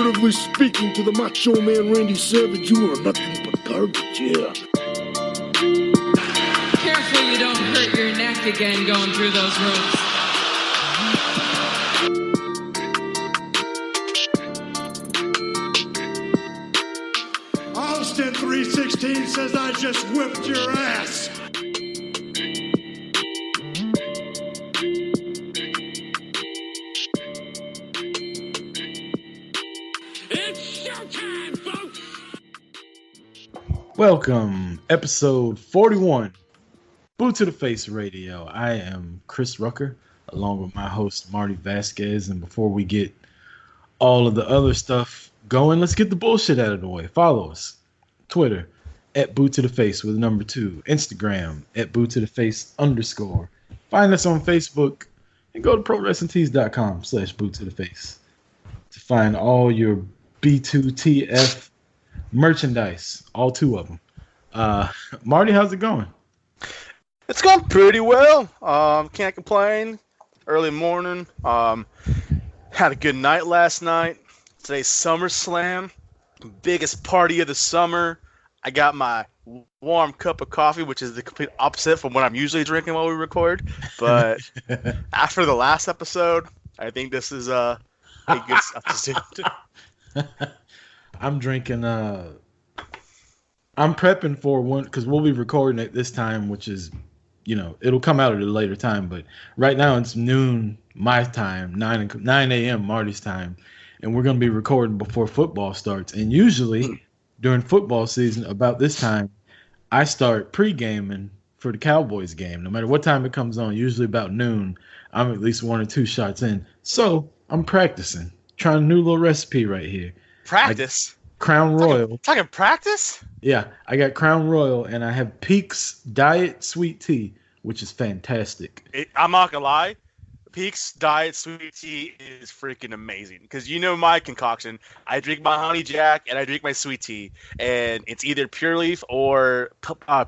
Figuratively speaking, to the Macho Man Randy Savage, you are nothing but garbage, yeah. Careful you don't hurt your neck again going through those ropes. Austin 316 says I just whipped your ass. It's showtime, folks! Welcome, episode 41, Boot to the Face Radio. I am Chris Rucker, along with my host, Marty Vasquez. And before we get all of the other stuff going, let's get the bullshit out of the way. Follow us. Twitter, at Boot to the Face with number 2. Instagram, at Boot to the Face _. Find us on Facebook and go to ProWrestlingTees.com/Boot to the Face to find all your B2TF merchandise, all 2 of them. Marty, how's it going? It's going pretty well. Can't complain. Early morning. Had a good night last night. Today's SummerSlam. Biggest party of the summer. I got my warm cup of coffee, which is the complete opposite from what I'm usually drinking while we record. But after the last episode, I think this is a good substitute. I'm drinking. I'm prepping for one because we'll be recording at this time, which is, it'll come out at a later time. But right now it's noon my time, 9 a.m. Marty's time, and we're going to be recording before football starts. And usually during football season, about this time, I start pre-gaming for the Cowboys game. No matter what time it comes on, usually about noon, I'm at least 1 or 2 shots in. So I'm practicing, trying a new little recipe right here. Practice? Crown Royal. Talking practice? Yeah, I got Crown Royal, and I have Peaks Diet Sweet Tea, which is fantastic. I'm not going to lie. Peaks Diet Sweet Tea is freaking amazing. Because you know my concoction. I drink my Honey Jack, and I drink my Sweet Tea. And it's either Pure Leaf or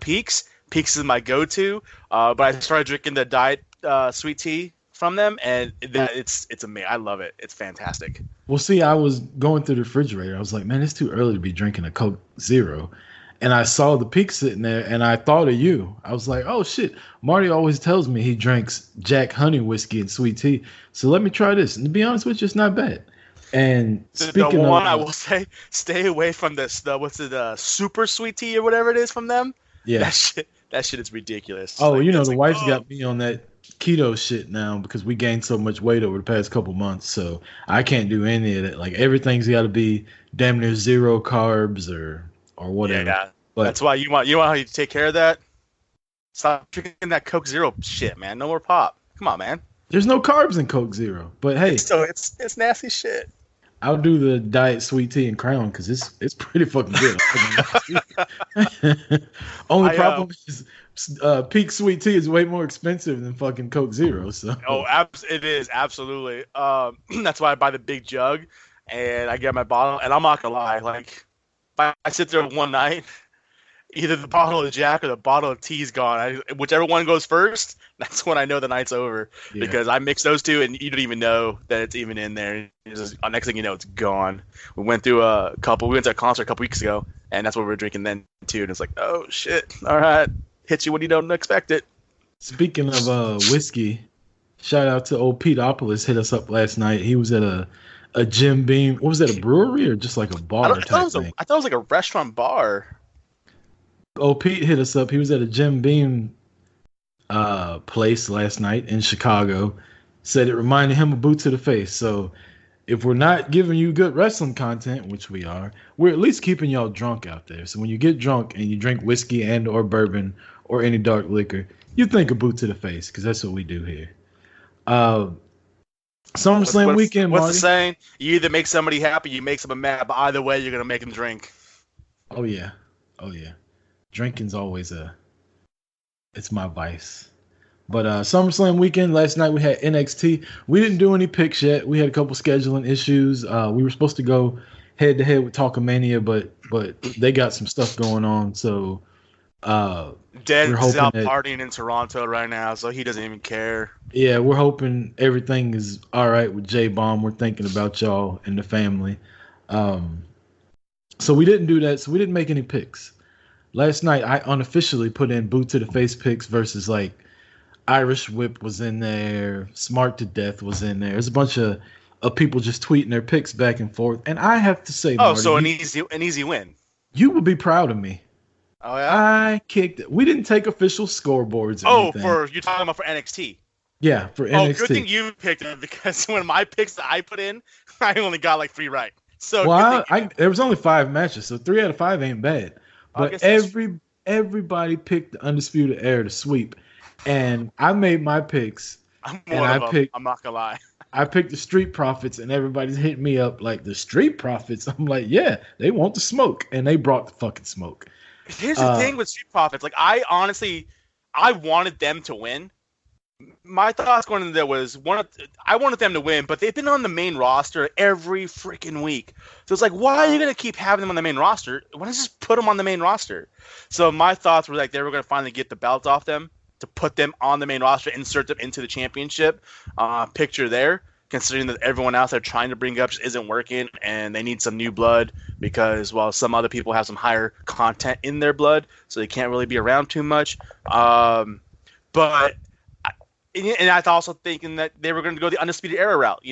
Peaks. Peaks is my go-to. But I started drinking the Diet Sweet Tea from them, and it's amazing. I love it. It's fantastic. Well, see, I was going through the refrigerator. I was like, man, it's too early to be drinking a Coke Zero. And I saw the Peak sitting there, and I thought of you. I was like, oh, shit. Marty always tells me he drinks Jack Honey whiskey and sweet tea. So let me try this. And to be honest with you, it's not bad. And speaking of... I will say, stay away from the super sweet tea or whatever it is from them. Yeah. That shit is ridiculous. Oh, the wife's got me on that keto shit now because we gained so much weight over the past couple months. So I can't do any of that. Like, everything's got to be damn near 0 carbs or whatever. Yeah, but that's why you want how you take care of that. Stop drinking that Coke Zero shit, man. No more pop. Come on, man. There's no carbs in Coke Zero. But hey, it's nasty shit. I'll do the Diet Sweet Tea and Crown because it's pretty fucking good. Only problem is Peak Sweet Tea is way more expensive than fucking Coke Zero. So it is absolutely. That's why I buy the big jug and I get my bottle. And I'm not gonna lie, like I sit there one night, either the bottle of Jack or the bottle of tea is gone. Whichever one goes first, that's when I know the night's over. Yeah. Because I mix those two and you don't even know that it's even in there. Next thing you know, it's gone. We went to a concert a couple weeks ago, and that's what we were drinking then too. And it's like, oh shit! All right, hits you when you don't expect it. Speaking of whiskey, shout out to old Peteopolis. Hit us up last night. He was at a Jim Beam. What was that? A brewery or just like a bar? I thought it was like a restaurant bar. Oh, Pete hit us up. He was at a Jim Beam place last night in Chicago. Said it reminded him of Boot to the Face. So if we're not giving you good wrestling content, which we are, we're at least keeping y'all drunk out there. So when you get drunk and you drink whiskey and or bourbon or any dark liquor, you think of Boot to the Face because that's what we do here. SummerSlam weekend, what's Marty? The saying? You either make somebody happy, you make somebody mad, but either way, you're going to make them drink. Oh, yeah. Drinking's always it's my vice. But SummerSlam weekend, last night we had NXT. We didn't do any picks yet. We had a couple scheduling issues. We were supposed to go head-to-head with Talkamania, but they got some stuff going on, so... Den's out partying in Toronto right now, so he doesn't even care. Yeah, we're hoping everything is all right with J-Bomb. We're thinking about y'all and the family. So we didn't do that. So we didn't make any picks. Last night, I unofficially put in boot to the face picks versus like Irish Whip was in there, Smart to Death was in there. There's a bunch of people just tweeting their picks back and forth. And I have to say, Marty, so an easy win. You would be proud of me. Oh yeah. I kicked it. We didn't take official scoreboards. Or anything. You're talking about for NXT. Yeah, for NXT. Oh, good thing you picked it because when my picks that I put in, I only got like 3 right. So there was only 5 matches, so 3 out of 5 ain't bad. But everybody picked the Undisputed Era to sweep, and I made my picks. I'm not gonna lie. I picked the Street Profits, and everybody's hitting me up like the Street Profits. I'm like, yeah, they want the smoke, and they brought the fucking smoke. Here's the thing with Street Profits. Like, I wanted them to win. My thoughts going into there was I wanted them to win, but they've been on the main roster every freaking week. So it's like, why are you going to keep having them on the main roster? Why don't you just put them on the main roster? So my thoughts were like they were going to finally get the belt off them to put them on the main roster, insert them into the championship picture there, considering that everyone else they're trying to bring up just isn't working and they need some new blood because, well, some other people have some higher content in their blood, so they can't really be around too much. And I was also thinking that they were going to go the Undisputed Era route,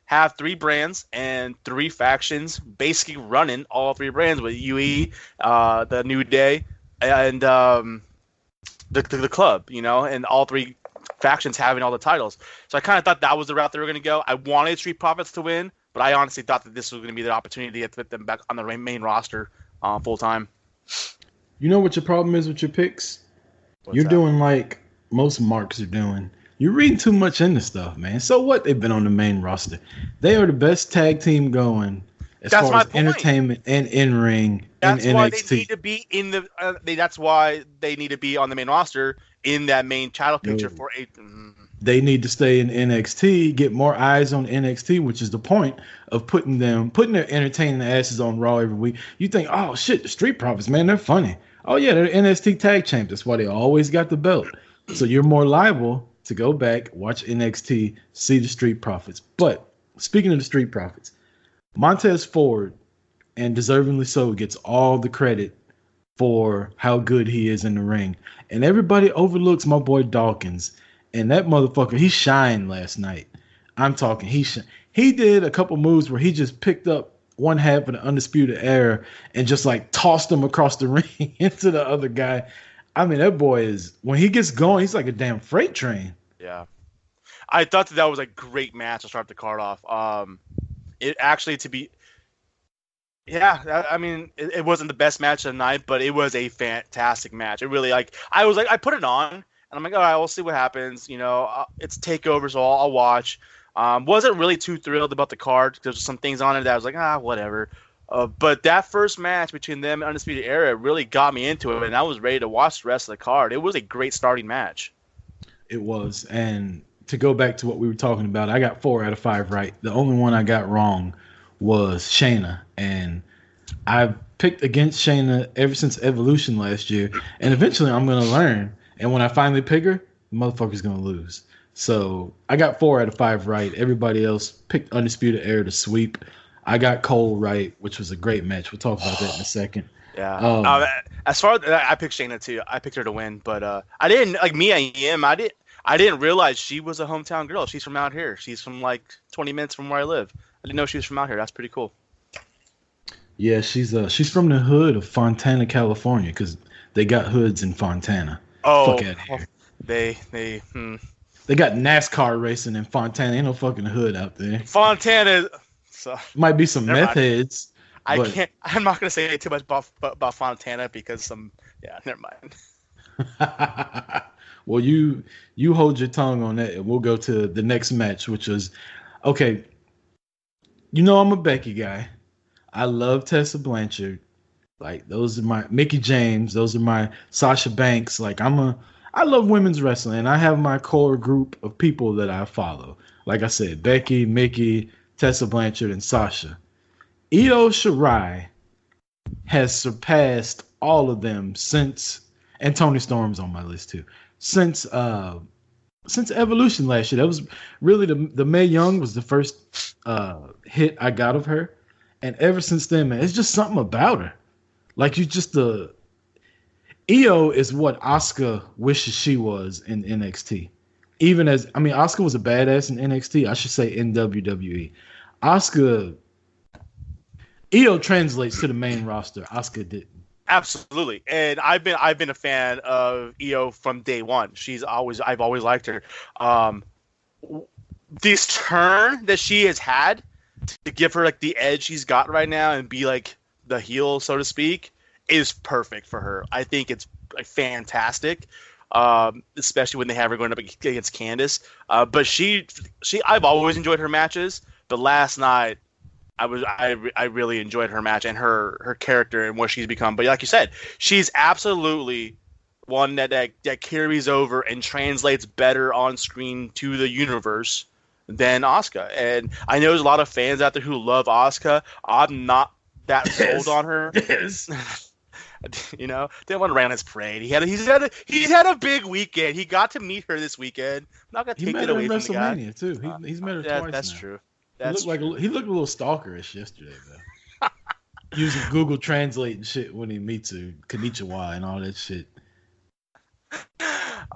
have 3 brands and 3 factions basically running all 3 brands with UE, the New Day, and the club, and all 3 factions having all the titles. So I kind of thought that was the route they were going to go. I wanted Street Profits to win, but I honestly thought that this was going to be the opportunity to get them back on the main roster full time. You know what your problem is with your picks? You're doing like most marks are doing. You're reading too much into stuff, man. So what? They've been on the main roster. They are the best tag team going as far as entertainment and in-ring and NXT. Why they need to be in the. That's why they need to be on the main roster in that main title picture for 8. They need to stay in NXT, get more eyes on NXT, which is the point of putting their entertaining asses on Raw every week. You think, oh shit, the Street Profits, man, they're funny. Oh yeah, they're NXT tag champs. That's why they always got the belt. So you're more liable to go back, watch NXT, see the Street Profits. But speaking of the Street Profits, Montez Ford, and deservingly so, gets all the credit for how good he is in the ring. And everybody overlooks my boy Dawkins. And that motherfucker, he shined last night. I'm talking, he did a couple moves where he just picked up one half of the Undisputed Era and just like tossed him across the ring into the other guy. I mean, that boy is, when he gets going, he's like a damn freight train. Yeah. I thought that was a great match to start the card off. It actually it wasn't the best match of the night, but it was a fantastic match. It really, I put it on, and I'm like, all right, we'll see what happens. It's TakeOver, so I'll watch. Wasn't really too thrilled about the card. There's some things on it that I was like, whatever. But that first match between them and Undisputed Era really got me into it, and I was ready to watch the rest of the card. It was a great starting match. It was. And to go back to what we were talking about, I got 4 out of 5 right. The only one I got wrong was Shayna. And I've picked against Shayna ever since Evolution last year. And eventually I'm going to learn. And when I finally pick her, the motherfucker's going to lose. So I got 4 out of 5 right. Everybody else picked Undisputed Era to sweep. I got Cole right, which was a great match. We'll talk about that in a second. Yeah. As far as I picked Shayna too, I picked her to win, but I didn't like Mia Yim. I didn't realize she was a hometown girl. She's from out here. She's from like 20 minutes from where I live. I didn't know she was from out here. That's pretty cool. Yeah, she's from the hood of Fontana, California, because they got hoods in Fontana. Oh, fuck out of here. They got NASCAR racing in Fontana. Ain't no fucking hood out there. Fontana. So, might be some meth heads. I'm not gonna say too much about Fontana because never mind. Well, you hold your tongue on that, and we'll go to the next match, which was okay. I'm a Becky guy. I love Tessa Blanchard. Like, those are my Mickie James. Those are my Sasha Banks. Like, I love women's wrestling, and I have my core group of people that I follow. Like I said, Becky, Mickie, Tessa Blanchard, and Sasha. Io Shirai has surpassed all of them since, and Toni Storm's on my list too, since Evolution last year. That was really the Mae Young was the first hit I got of her, And ever since then, man, it's just something about her. Like you just Io is what Asuka wishes she was in NXT. Even as Asuka was a badass in NXT. I should say in WWE. Asuka, Io translates to the main roster. Asuka didn't. Absolutely, and I've been a fan of Io from day one. I've always liked her. This turn that she has had to give her like the edge she's got right now and be like the heel, so to speak, is perfect for her. I think it's like, fantastic, especially when they have her going up against Candice. But I've always enjoyed her matches, but last night I really enjoyed her match and her character and what she's become. But like you said, she's absolutely one that carries over and translates better on screen to the universe than Asuka. And I know there's a lot of fans out there who love Asuka. I'm not that sold on her. Yes. You know, they want to run his parade. He's had a big weekend. He got to meet her this weekend. I'm not gonna take it away from the guy. WrestleMania too. He's met her twice. That's now. True. He looked a little stalkerish yesterday though. Using Google Translate and shit when he meets her, Konnichiwa and all that shit.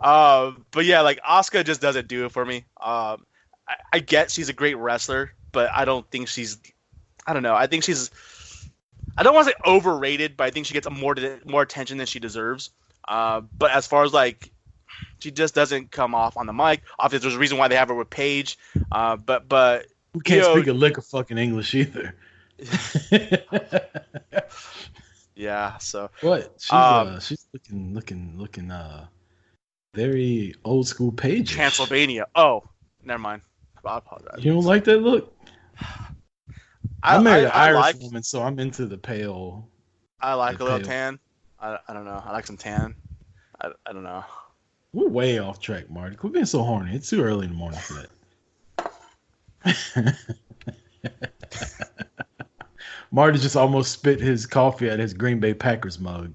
But yeah, like Asuka just doesn't do it for me. I get she's a great wrestler, but I don't think she's. I don't know. I think she's. I don't want to say overrated, but I think she gets more attention than she deserves. But as far as like, she just doesn't come off on the mic. Obviously, there's a reason why they have her with Paige. But who can't speak a lick of fucking English either. Yeah. So what? She's looking very old school Paige. Transylvania. Oh, never mind. I apologize. You don't like that look? I married an Irish woman, so I'm into the pale. I like a little tan. I don't know. I like some tan. I don't know. We're way off track, Marty. Quit being so horny. It's too early in the morning for that. Marty just almost spit his coffee at his Green Bay Packers mug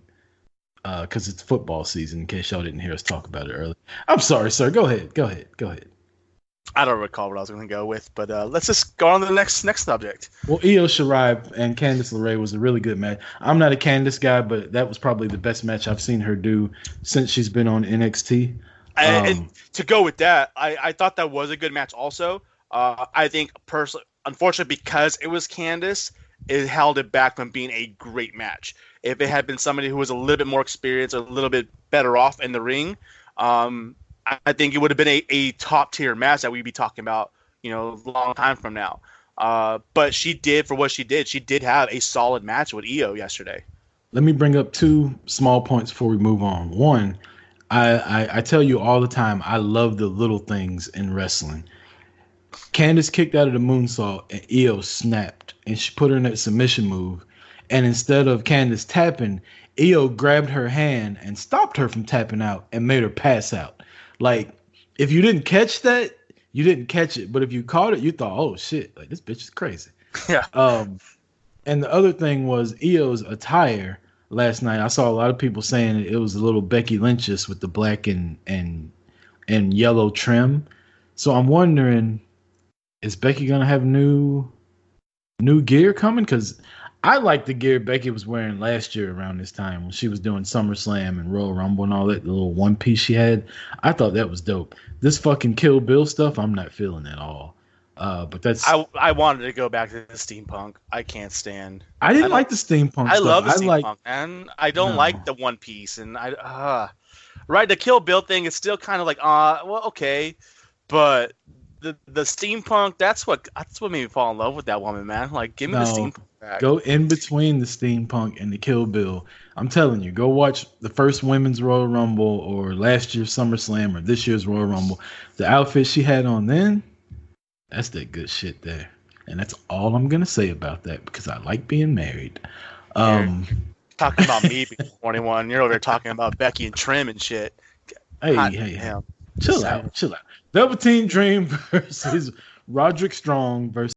because it's football season, in case y'all didn't hear us talk about it earlier. I'm sorry, sir. Go ahead. I don't recall what I was going to go with, but let's just go on to the next subject. Well, Io Shirai and Candice LeRae was a really good match. I'm not a Candice guy, but that was probably the best match I've seen her do since she's been on NXT. And to go with that, I thought that was a good match also. I think, personally, unfortunately, because it was Candice, it held it back from being a great match. If it had been somebody who was a little bit more experienced or a little bit better off in the ring, I think it would have been a top tier match that we'd be talking about, a long time from now. But she did for what she did. She did have a solid match with Io yesterday. Let me bring up two small points before we move on. One, I tell you all the time, I love the little things in wrestling. Candice kicked out of the moonsault and Io snapped, and she put her in that submission move. And instead of Candice tapping, Io grabbed her hand and stopped her from tapping out and made her pass out. Like, if you didn't catch that, you didn't catch it. But if you caught it, you thought, oh, shit, like this bitch is crazy. Yeah. And the other thing was Io's attire last night. I saw a lot of people saying it was a little Becky Lynch-ish with the black and yellow trim. So I'm wondering, is Becky going to have new gear coming? Because I like the gear Becky was wearing last year around this time when she was doing SummerSlam and Royal Rumble and all that, the little one piece she had. I thought that was dope. This fucking Kill Bill stuff, I'm not feeling at all. But that's. I wanted to go back to the steampunk. I can't stand. I didn't like the steampunk. I stuff. love the steampunk, and I don't like the one piece. And right, the Kill Bill thing is still kind of like well, okay, but the steampunk, that's what made me fall in love with that woman, man. Like, give me the steampunk back. Go in between the steampunk and the Kill Bill. I'm telling you, go watch the first women's Royal Rumble or last year's SummerSlam or this year's Royal Rumble. The outfit she had on then, that's that good shit there. And that's all I'm gonna say about that because I like being married. Talking about me being 21, you're over there talking about Becky and Trim and shit. Hey, chill out. Double Team Dream versus Roderick Strong versus